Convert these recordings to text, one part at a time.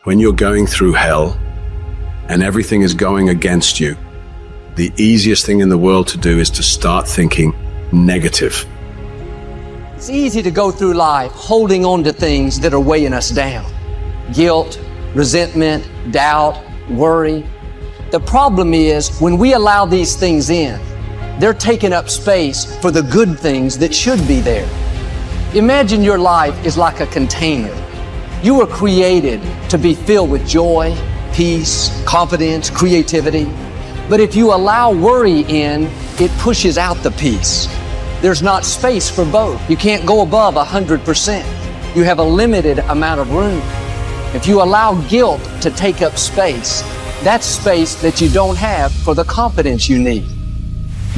When you're going through hell and everything is going against you, the easiest thing in the world to do is to start thinking negative. It's easy to go through life holding on to things that are weighing us down. Guilt, resentment, doubt, worry. The problem is when we allow these things in, they're taking up space for the good things that should be there. Imagine your life is like a container. You were created to be filled with joy, peace, confidence, creativity. But if you allow worry in, it pushes out the peace. There's not space for both. You can't go above 100%. You have a limited amount of room. If you allow guilt to take up space, that's space that you don't have for the confidence you need.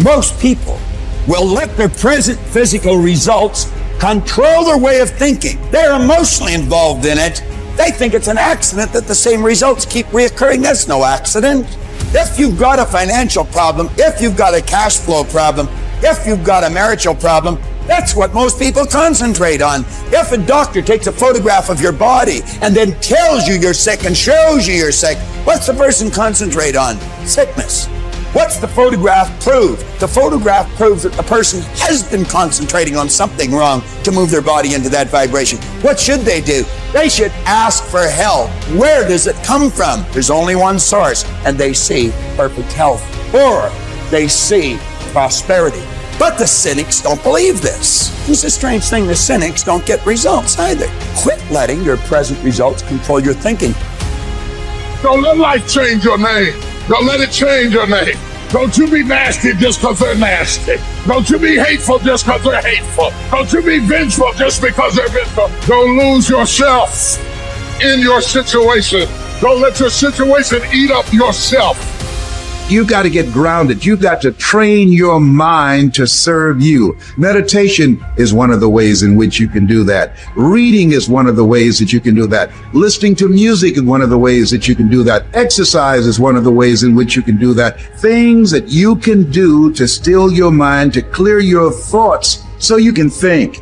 Most people will let their present physical results control their way of thinking. They're emotionally involved in it. They think it's an accident that the same results keep reoccurring. That's no accident. If you've got a financial problem, if you've got a cash flow problem, if you've got a marital problem, that's what most people concentrate on. If a doctor takes a photograph of your body and then tells you you're sick and shows you you're sick, what's the person concentrate on? Sickness. What's the photograph prove? The photograph proves that the person has been concentrating on something wrong to move their body into that vibration. What should they do? They should ask for help. Where does it come from? There's only one source, and they see perfect health, or they see prosperity. But the cynics don't believe this. It's a strange thing, the cynics don't get results either. Quit letting your present results control your thinking. Don't let life change your name. Don't let it change your name. Don't you be nasty just because they're nasty. Don't you be hateful just because they're hateful. Don't you be vengeful just because they're vengeful. Don't lose yourself in your situation. Don't let your situation eat up yourself. You've got to get grounded. You've got to train your mind to serve you. Meditation is one of the ways in which you can do that. Reading is one of the ways that you can do that. Listening to music is one of the ways that you can do that. Exercise is one of the ways in which you can do that. Things that you can do to still your mind, to clear your thoughts so you can think.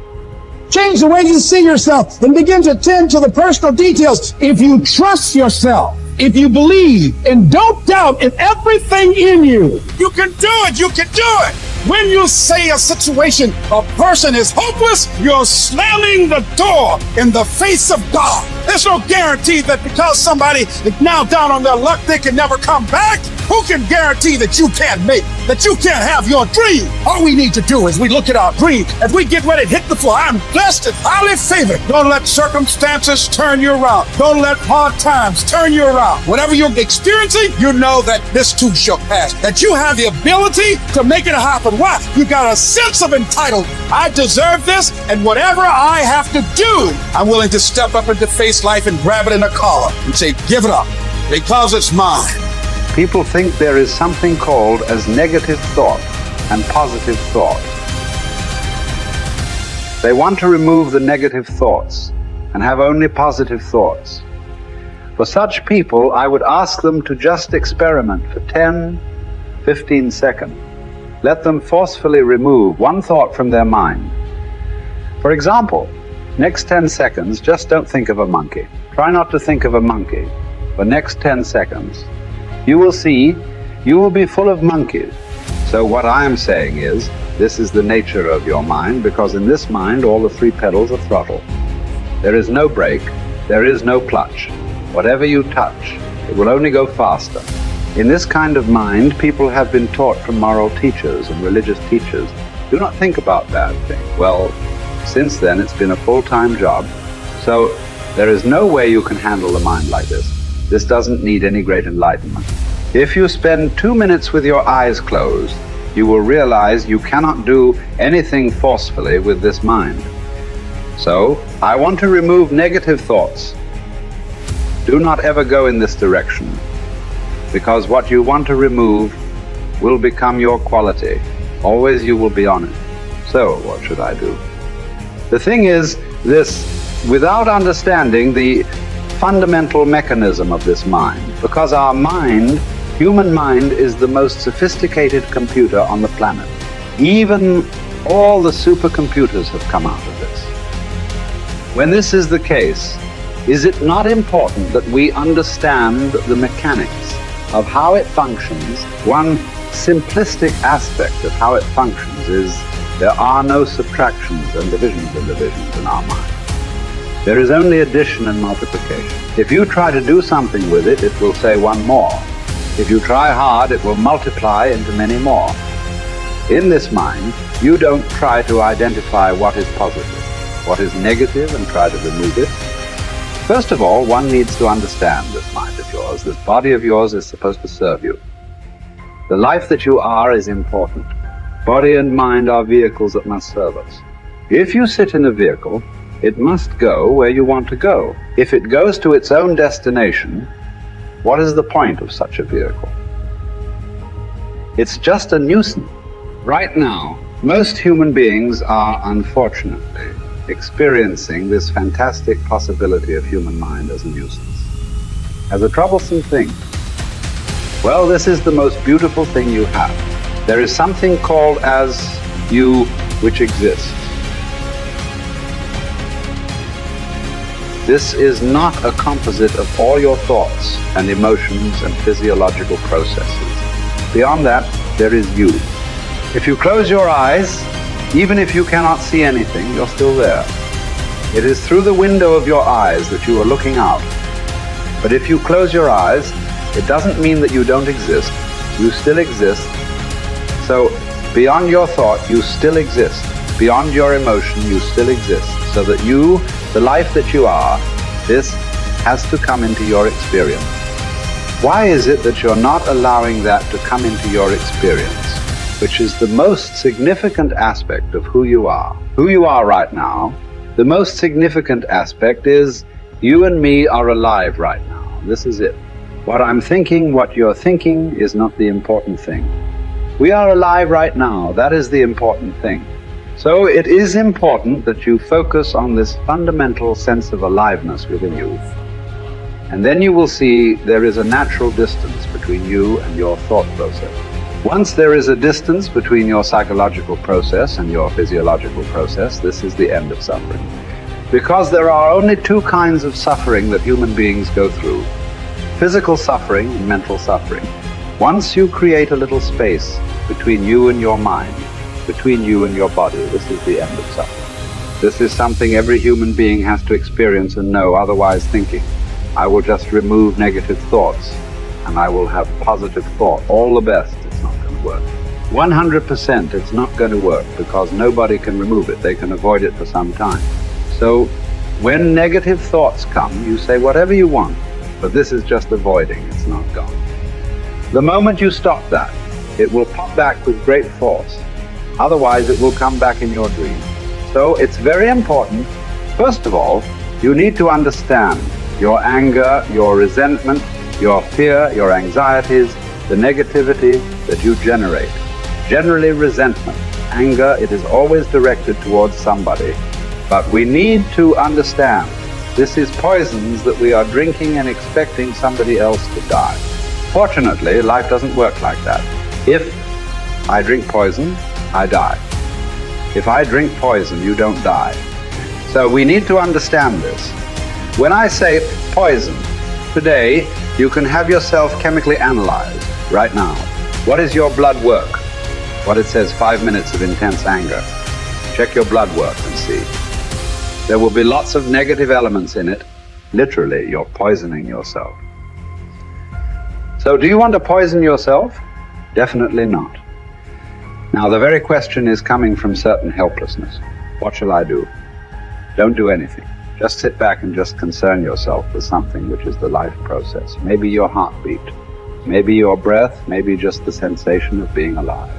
Change the way you see yourself and begin to tend to the personal details. If you trust yourself, if you believe and don't doubt in everything in you, you can do it. You can do it. When you say a situation, a person is hopeless, you're slamming the door in the face of God. There's no guarantee that because somebody is now down on their luck, they can never come back. Who can guarantee that you can't make, that you can't have your dream? All we need to do is we look at our dream. As we get ready to hit the floor, I'm blessed and highly favored. Don't let circumstances turn you around. Don't let hard times turn you around. Whatever you're experiencing, you know that this too shall pass. That you have the ability to make it happen. Why? You got a sense of entitlement. I deserve this, and whatever I have to do, I'm willing to step up into face life and grab it in a collar and say, give it up, because it's mine. People think there is something called as negative thought and positive thought. They want to remove the negative thoughts and have only positive thoughts. For such people, I would ask them to just experiment for 10, 15 seconds. Let them forcefully remove one thought from their mind. For example, next 10 seconds, just don't think of a monkey. Try not to think of a monkey. For next 10 seconds, you will see you will be full of monkeys. So what I am saying is, this is the nature of your mind, because in this mind, all the 3 pedals are throttle. There is no brake, there is no clutch. Whatever you touch, it will only go faster. In this kind of mind, people have been taught from moral teachers and religious teachers, do not think about bad things. Well, since then, it's been a full-time job, so there is no way you can handle the mind like this. This doesn't need any great enlightenment. If you spend 2 minutes with your eyes closed, you will realize you cannot do anything forcefully with this mind. So, I want to remove negative thoughts. Do not ever go in this direction, because what you want to remove will become your quality. Always you will be on it. So, what should I do? The thing is this, without understanding the fundamental mechanism of this mind, because our mind, human mind, is the most sophisticated computer on the planet. Even all the supercomputers have come out of this. When this is the case, Is it not important that we understand the mechanics of how it functions? One simplistic aspect of how it functions is there are no subtractions and divisions in our mind. There is only addition and multiplication. If you try to do something with it, it will say one more. If you try hard, it will multiply into many more. In this mind, you don't try to identify what is positive, what is negative, and try to remove it. First of all, one needs to understand this mind of yours. This body of yours is supposed to serve you. The life that you are is important. Body and mind are vehicles that must serve us. If you sit in a vehicle, it must go where you want to go. If it goes to its own destination, what is the point of such a vehicle? It's just a nuisance. Right now, most human beings are unfortunately experiencing this fantastic possibility of human mind as a nuisance, as a troublesome thing. Well, this is the most beautiful thing you have. There is something called as you which exists. This is not a composite of all your thoughts and emotions and physiological processes. Beyond that, there is you. If you close your eyes, even if you cannot see anything, you're still there. It is through the window of your eyes that you are looking out. But if you close your eyes, it doesn't mean that you don't exist. You still exist. So beyond your thought, you still exist. Beyond your emotion, you still exist. So that you, the life that you are, this has to come into your experience. Why is it that you're not allowing that to come into your experience, which is the most significant aspect of who you are? Who you are right now, the most significant aspect is you and me are alive right now. This is it. What I'm thinking, what you're thinking is not the important thing. We are alive right now. That is the important thing. So it is important that you focus on this fundamental sense of aliveness within you. And then you will see there is a natural distance between you and your thought process. Once there is a distance between your psychological process and your physiological process, this is the end of suffering. Because there are only two kinds of suffering that human beings go through: physical suffering and mental suffering. Once you create a little space between you and your mind, between you and your body, this is the end of suffering. This is something every human being has to experience and know, otherwise thinking, I will just remove negative thoughts and I will have positive thought. All the best, it's not going to work. 100% it's not going to work because nobody can remove it. They can avoid it for some time. So when negative thoughts come, you say whatever you want, but this is just avoiding, it's not gone. The moment you stop that, it will pop back with great force. Otherwise, it will come back in your dream. So it's very important, first of all, you need to understand your anger, your resentment, your fear, your anxieties, the negativity that you generate. Generally resentment, anger, it is always directed towards somebody. But we need to understand this is poisons that we are drinking and expecting somebody else to die. Fortunately, life doesn't work like that. If I drink poison, I die. If I drink poison, you don't die. So we need to understand this. When I say poison, today you can have yourself chemically analyzed right now. What is your blood work? What it says, 5 minutes of intense anger. Check your blood work and see. There will be lots of negative elements in it. Literally, you're poisoning yourself. So do you want to poison yourself? Definitely not. Now the very question is coming from certain helplessness. What shall I do? Don't do anything. Just sit back and just concern yourself with something which is the life process. Maybe your heartbeat, maybe your breath, maybe just the sensation of being alive.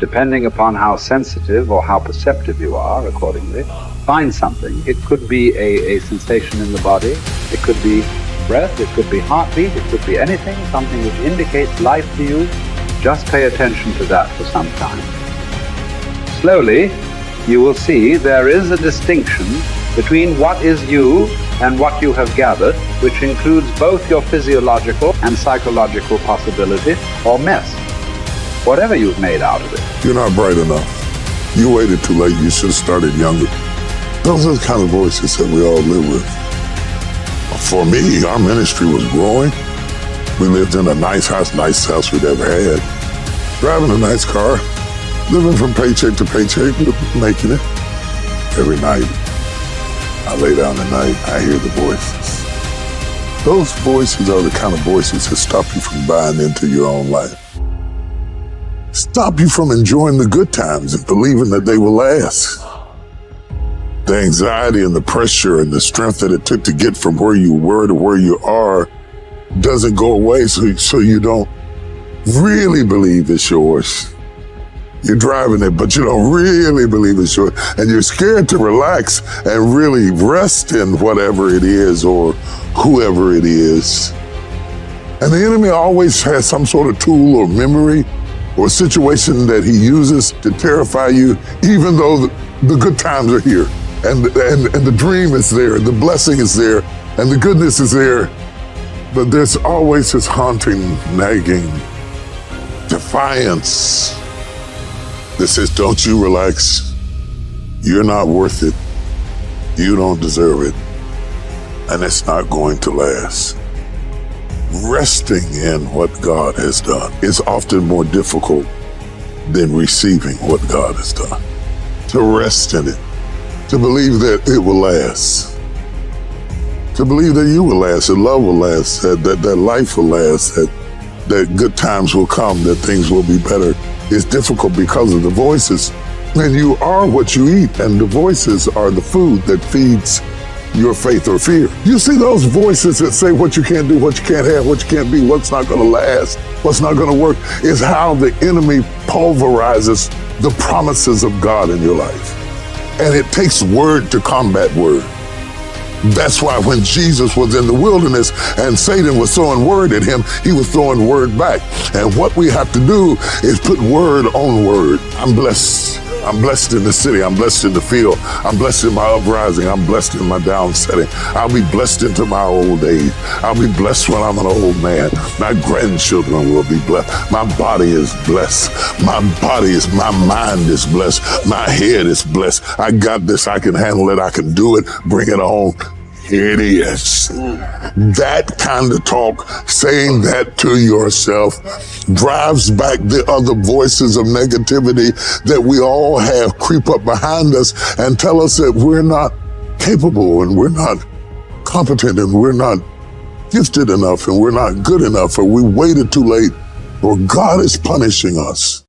Depending upon how sensitive or how perceptive you are, accordingly, find something. It could be a sensation in the body, it could be breath, it could be heartbeat, it could be anything, something which indicates life to you. Just pay attention to that for some time. Slowly, you will see there is a distinction between what is you and what you have gathered, which includes both your physiological and psychological possibility or mess, whatever you've made out of it. You're not bright enough. You waited too late. You should have started younger. Those are the kind of voices that we all live with. For me, our ministry was growing. We lived in a nicest house we'd ever had. Driving a nice car, living from paycheck to paycheck, making it. Every night, I lay down at night, I hear the voices. Those voices are the kind of voices that stop you from buying into your own life. Stop you from enjoying the good times and believing that they will last. The anxiety and the pressure and the strength that it took to get from where you were to where you are doesn't go away, so you don't really believe it's yours. You're driving it, but you don't really believe it's yours. And you're scared to relax and really rest in whatever it is or whoever it is. And the enemy always has some sort of tool or memory or situation that he uses to terrify you, even though the good times are here and the dream is there, the blessing is there, and the goodness is there. But there's always this haunting, nagging defiance that says, don't you relax. You're not worth it. You don't deserve it. And it's not going to last. Resting in what God has done is often more difficult than receiving what God has done. To rest in it, to believe that it will last, to believe that you will last, that love will last, that life will last, that good times will come, that things will be better. It's difficult because of the voices. And you are what you eat, and the voices are the food that feeds your faith or fear. You see those voices that say what you can't do, what you can't have, what you can't be, what's not going to last, what's not going to work, is how the enemy pulverizes the promises of God in your life. And it takes word to combat word. That's why when Jesus was in the wilderness and Satan was throwing word at him, he was throwing word back. And what we have to do is put word on word. I'm blessed. I'm blessed in the city. I'm blessed in the field. I'm blessed in my uprising. I'm blessed in my downsetting. I'll be blessed into my old age. I'll be blessed when I'm an old man. My grandchildren will be blessed. My body is blessed. My mind is blessed. My head is blessed. I got this. I can handle it. I can do it. Bring it on. Here it is. That kind of talk, saying that to yourself, drives back the other voices of negativity that we all have creep up behind us and tell us that we're not capable and we're not competent and we're not gifted enough and we're not good enough or we waited too late or God is punishing us.